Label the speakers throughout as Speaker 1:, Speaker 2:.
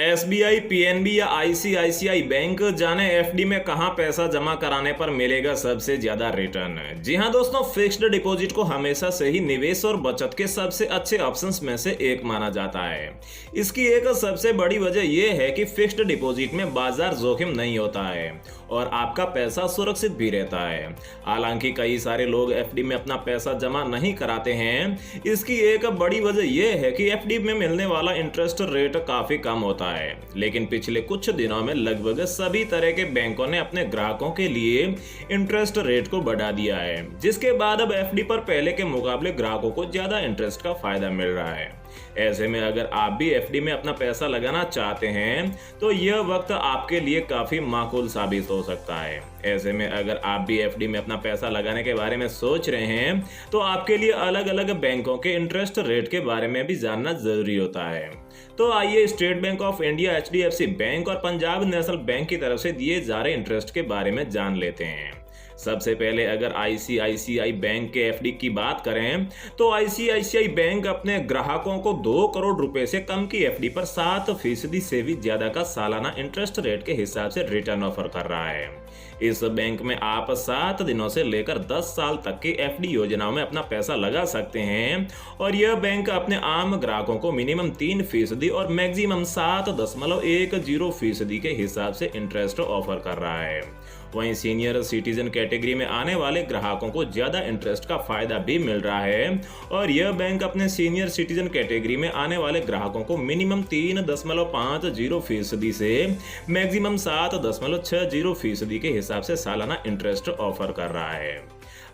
Speaker 1: SBI, PNB या ICICI bank जाने FD में कहां पैसा जमा कराने पर मिलेगा सबसे ज्यादा रिटर्न। जी हां दोस्तों, फिक्स्ड डिपॉजिट को हमेशा से ही निवेश और बचत के सबसे अच्छे ऑप्शंस में से एक माना जाता है। इसकी एक सबसे बड़ी वजह यह है कि फिक्स्ड डिपॉजिट में बाजार जोखिम नहीं होता है और आपका पैसा सुरक्षित भी रहता है। हालांकि कई सारे लोग एफडी में अपना पैसा जमा नहीं कराते हैं। इसकी एक बड़ी वजह यह है कि एफडी में मिलने वाला इंटरेस्ट रेट काफी कम होता है। लेकिन पिछले कुछ दिनों में लगभग सभी तरह के बैंकों ने अपने ग्राहकों के लिए इंटरेस्ट रेट को बढ़ा दिया है, जिसके बाद अब एफडी पर पहले के मुकाबले ग्राहकों को ज्यादा इंटरेस्ट का फायदा मिल रहा है। ऐसे में अगर आप भी एफडी में अपना पैसा लगाना चाहते हैं तो यह वक्त आपके लिए काफी माकूल साबित हो सकता है। ऐसे में अगर आप भी एफडी में अपना पैसा लगाने के बारे में सोच रहे हैं तो आपके लिए अलग अलग बैंकों के इंटरेस्ट रेट के बारे में भी जानना जरूरी होता है। तो आइए state bank of India, HDFC bank और पंजाब नेशनल बैंक की तरफ से दिए जा रहे इंटरेस्ट के बारे में जान लेते हैं। सबसे पहले अगर आईसीआईसीआई बैंक के एफडी की बात करें तो आईसीआईसीआई बैंक अपने ग्राहकों को 2 करोड़ रुपए से कम की एफडी पर 7% से भी ज्यादा का सालाना इंटरेस्ट रेट के हिसाब से रिटर्न ऑफर कर रहा है। इस बैंक में आप 7 दिनों से लेकर 10 साल तक की एफडी योजनाओं में अपना पैसा लगा सकते हैं और यह बैंक अपने आम ग्राहकों को मिनिमम 3% और मैक्सिमम 7.10% के हिसाब से इंटरेस्ट ऑफर कर रहा है। वहीं सीनियर सिटीजन कैटेगरी में आने वाले ग्राहकों को ज्यादा इंटरेस्ट का फायदा भी मिल रहा है और यह बैंक अपने सीनियर सिटीजन कैटेगरी में आने वाले ग्राहकों को मिनिमम 3.50% से मैक्सिमम 7.60% के हिसाब से सालाना इंटरेस्ट ऑफर कर रहा है।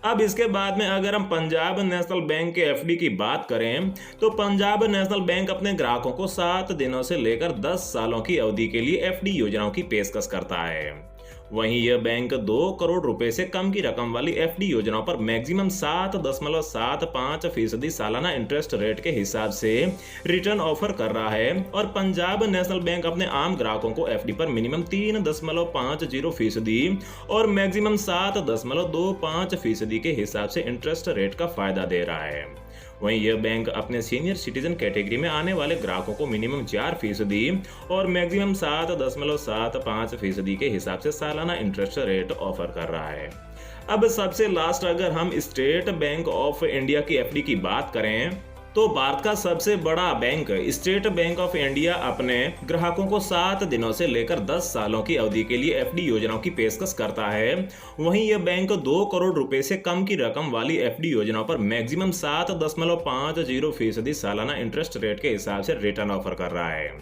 Speaker 1: अब इसके बाद में अगर हम पंजाब नेशनल बैंक के एफडी की बात करें तो पंजाब नेशनल बैंक अपने ग्राहकों को 7 दिनों से लेकर 10 सालों की अवधि के लिए एफडी योजनाओं की पेशकश करता है। वहीं यह बैंक 2 करोड़ रुपए से कम की रकम वाली एफडी योजनाओं पर मैक्सिमम 7.75% सालाना इंटरेस्ट रेट के हिसाब से रिटर्न ऑफर कर रहा है और पंजाब नेशनल बैंक अपने आम ग्राहकों को एफडी पर मिनिमम 3.50% और मैक्सिमम 7.25% के हिसाब से इंटरेस्ट रेट का फायदा दे रहा है। वहीं यह बैंक अपने सीनियर सिटीजन कैटेगरी में आने वाले ग्राहकों को मिनिमम 4% और मैक्सिमम 7.75% के हिसाब से सालाना इंटरेस्ट रेट ऑफर कर रहा है। अब सबसे लास्ट अगर हम स्टेट बैंक ऑफ इंडिया की एफडी की बात करें तो भारत का सबसे बड़ा bank state bank of India अपने ग्राहकों को 7 दिनों से लेकर 10 सालों की अवधि के लिए एफडी योजनाओं की पेशकश करता है। वहीं यह बैंक 2 करोड़ रुपए से कम की रकम वाली एफडी योजनाओं पर मैक्सिमम 7.50% सालाना इंटरेस्ट रेट के हिसाब से रिटर्न ऑफर कर रहा है।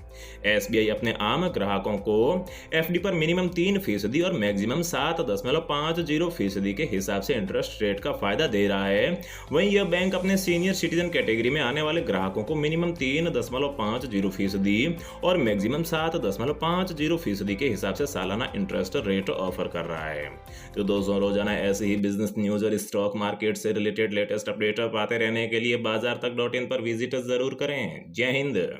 Speaker 1: एसबीआई अपने आम ग्राहकों को एफडी पर मिनिमम 3% और मैक्सिमम 7.50% के हिसाब से इंटरेस्ट रेट का फायदा दे रहा है। वहीं यह बैंक अपने सीनियर सिटीजन कैटेगरी में आने वाले ग्राहकों को मिनिमम 3.50% और मैक्सिमम 7.50% के हिसाब से सालाना इंटरेस्ट रेट ऑफर कर रहा है। तो दोस्तों, रोजाना ऐसे ही बिजनेस न्यूज और स्टॉक मार्केट से रिलेटेड लेटेस्ट अपडेट पाते रहने के लिए बाजार तक .in पर विजिट जरूर करें। जय हिंद।